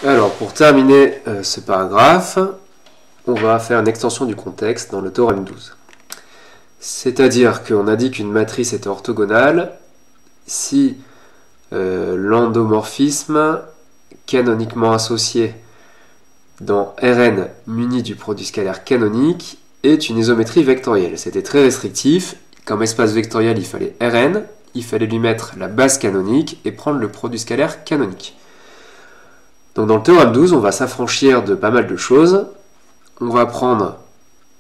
Alors, pour terminer ce paragraphe, on va faire une extension du contexte dans le théorème 12. C'est-à-dire qu'on a dit qu'une matrice était orthogonale si l'endomorphisme canoniquement associé dans Rn muni du produit scalaire canonique est une isométrie vectorielle. C'était très restrictif. Comme espace vectoriel, il fallait Rn, il fallait lui mettre la base canonique et prendre le produit scalaire canonique. Donc dans le théorème 12, on va s'affranchir de pas mal de choses. On va prendre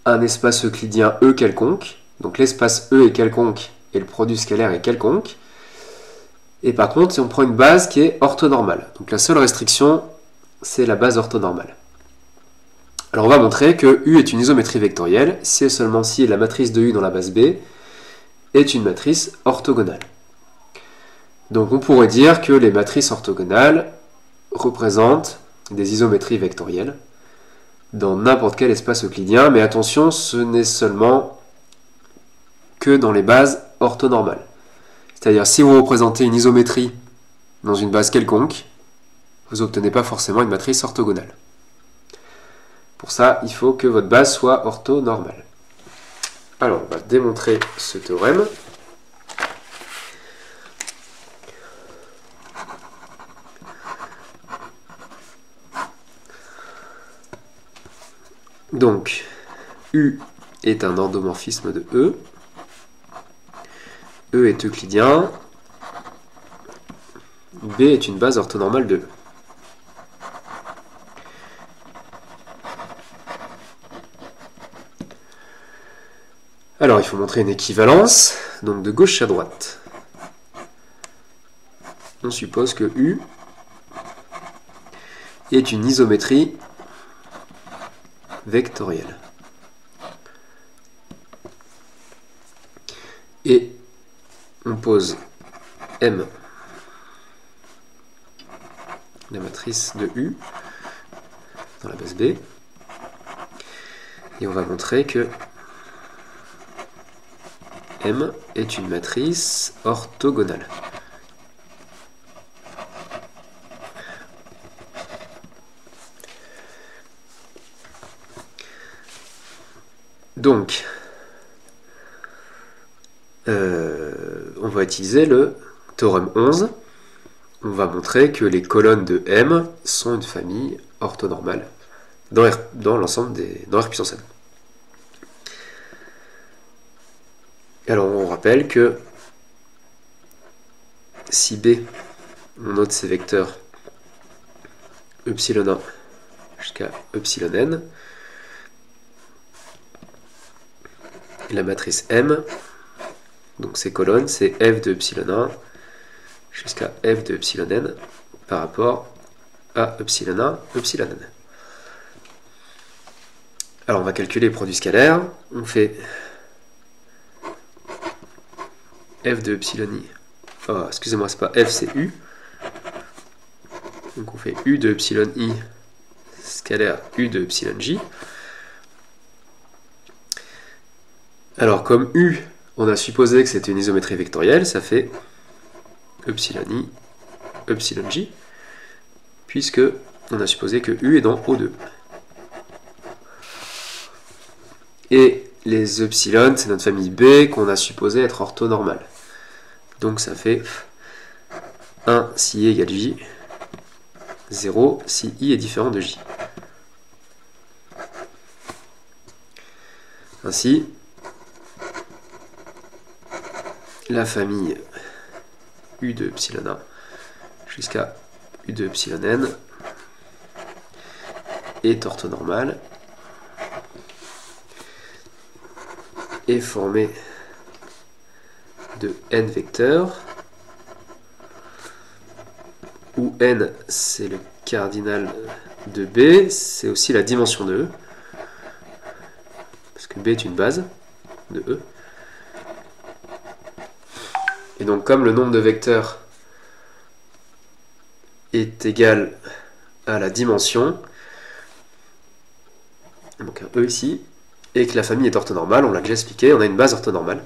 un espace euclidien E quelconque. Donc l'espace E est quelconque et le produit scalaire est quelconque. Et par contre, si on prend une base qui est orthonormale. Donc la seule restriction, c'est la base orthonormale. Alors on va montrer que U est une isométrie vectorielle si et seulement si la matrice de U dans la base B est une matrice orthogonale. Donc on pourrait dire que les matrices orthogonales représentent des isométries vectorielles dans n'importe quel espace euclidien, mais attention, ce n'est seulement que dans les bases orthonormales. C'est-à-dire si vous représentez une isométrie dans une base quelconque, vous n'obtenez pas forcément une matrice orthogonale. Pour ça, il faut que votre base soit orthonormale. Alors, on va démontrer ce théorème. Donc, U est un endomorphisme de E. E est euclidien. B est une base orthonormale de E. Alors, il faut montrer une équivalence, donc de gauche à droite. On suppose que U est une isométrie vectorielle. Et on pose M, la matrice de U, dans la base B. Et on va montrer que M est une matrice orthogonale. Donc, on va utiliser le théorème 11. On va montrer que les colonnes de M sont une famille orthonormale dans l'ensemble dans R puissance n. Alors on rappelle que si B, on note ces vecteurs epsilon 1 jusqu'à epsilon n, la matrice M, donc ces colonnes, c'est f de epsilon 1 jusqu'à f de epsilon n par rapport à epsilon 1, epsilon n. Alors on va calculer les produits scalaires. On fait f de epsilon i. Oh, excusez-moi, c'est pas f, c'est u. Donc on fait u de epsilon i scalaire u de epsilon j. Alors comme u, on a supposé que c'était une isométrie vectorielle, ça fait epsilon i, epsilon j, puisque on a supposé que u est dans O2. Et les epsilon, c'est notre famille B qu'on a supposé être orthonormale. Donc ça fait 1 si i égale j, 0 si i est différent de j. Ainsi, la famille u de epsilon 1 jusqu'à u de epsilon n est orthonormale et formée de n vecteurs, où n c'est le cardinal de B, c'est aussi la dimension de E, parce que B est une base de E. Et donc comme le nombre de vecteurs est égal à la dimension, donc un E ici, et que la famille est orthonormale, on l'a déjà expliqué, on a une base orthonormale.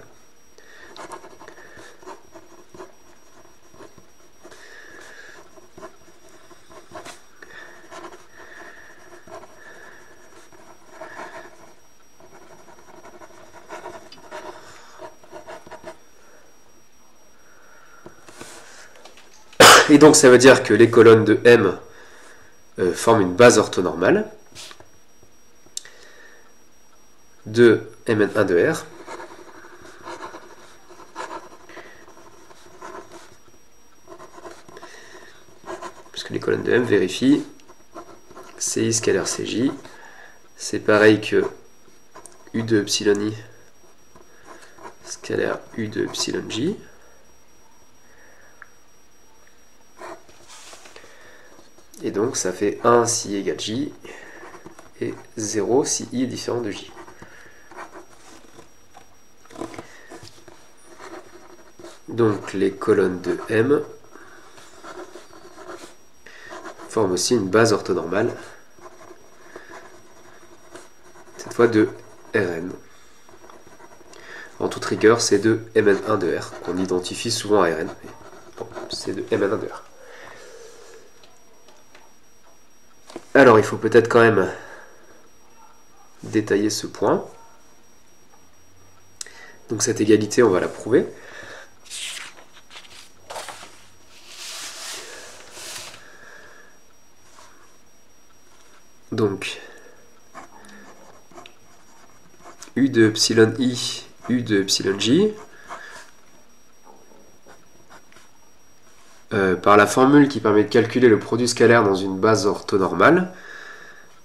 Et donc ça veut dire que les colonnes de M forment une base orthonormale de Mn1 de R. Puisque les colonnes de M vérifient CI scalaire CJ. C'est pareil que U de epsilon I scalaire U de epsilon J. Et donc ça fait 1 si I égale J et 0 si I est différent de J. Donc les colonnes de M forment aussi une base orthonormale, cette fois de Rn. En toute rigueur, c'est de Mn1 de R, qu'on identifie souvent à Rn. Bon, c'est de Mn1 de R. Alors, il faut peut-être quand même détailler ce point. Donc cette égalité, on va la prouver. Donc, U de epsilon I, U de epsilon J, par la formule qui permet de calculer le produit scalaire dans une base orthonormale,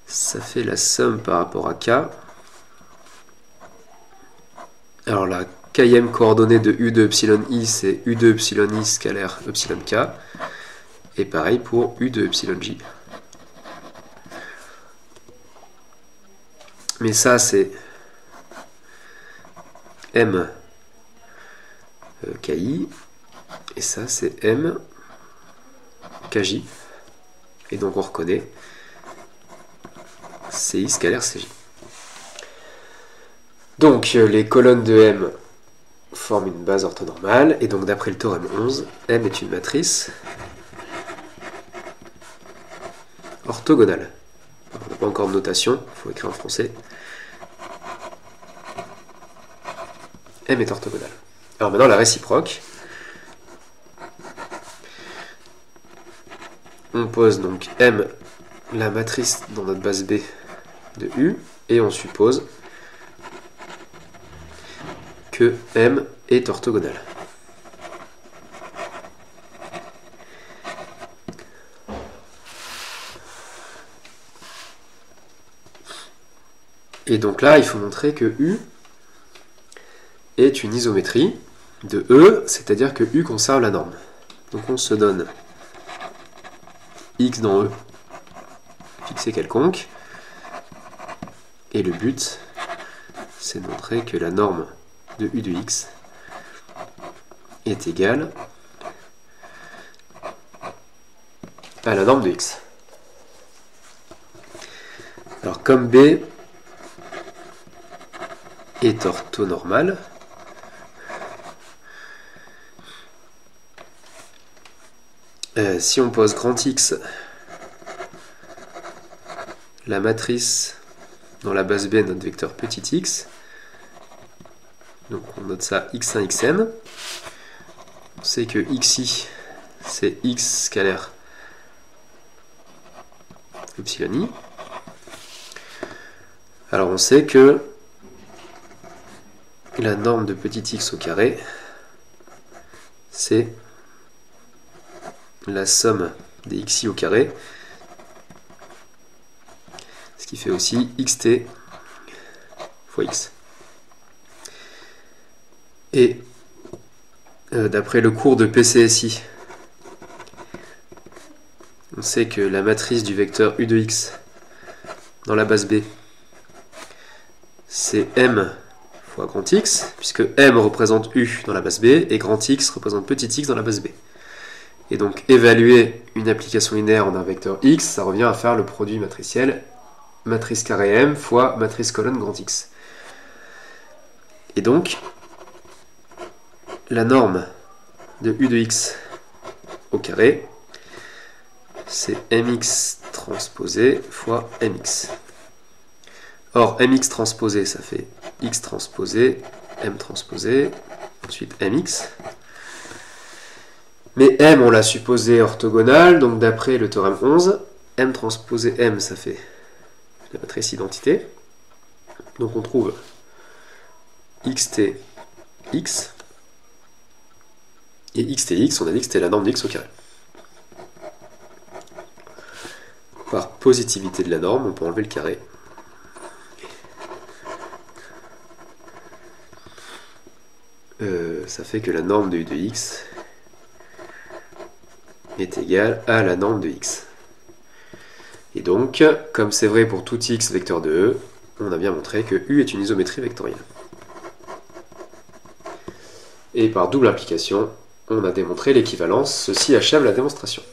ça fait la somme par rapport à K. Alors la kème coordonnée de U de epsilon I, c'est U de epsilon I scalaire epsilon K, et pareil pour U de epsilon J. Mais ça, c'est M KI, et ça, c'est M KJ. Et donc, on reconnaît CI scalaire CJ. Donc, les colonnes de M forment une base orthonormale, et donc, d'après le théorème 11, M est une matrice orthogonale. On n'a pas encore de notation, il faut écrire en français. M est orthogonale. Alors maintenant la réciproque. On pose donc M, la matrice dans notre base B de U, et on suppose que M est orthogonale. Et donc là, il faut montrer que U est une isométrie de E, c'est-à-dire que U conserve la norme. Donc on se donne X dans E, fixé quelconque, et le but, c'est de montrer que la norme de U de X est égale à la norme de X. Alors comme B est orthonormale, si on pose grand X, la matrice dans la base B, notre vecteur petit x, donc on note ça x1, xn, on sait que xi, c'est x scalaire epsilon i. Alors on sait que la norme de petit x au carré, c'est la somme des xi au carré, ce qui fait aussi xt fois x. Et d'après le cours de PCSI, on sait que la matrice du vecteur u de x dans la base B, c'est m fois grand X, puisque M représente U dans la base B, et grand X représente petit x dans la base B. Et donc, évaluer une application linéaire en un vecteur X, ça revient à faire le produit matriciel matrice carré M fois matrice colonne grand X. Et donc, la norme de U de X au carré, c'est mx transposé fois mx. Or, mx transposé, ça fait x transposé, m transposé, ensuite mx. Mais M, on l'a supposé orthogonal, donc d'après le théorème 11, M transposé M, ça fait la matrice identité. Donc on trouve xt x, et xtx, on a dit que c'était la norme de x au carré. Par positivité de la norme, on peut enlever le carré. Ça fait que la norme de u de x est égale à la norme de x. Et donc, comme c'est vrai pour tout x vecteur de E, on a bien montré que U est une isométrie vectorielle. Et par double implication, on a démontré l'équivalence. Ceci achève la démonstration.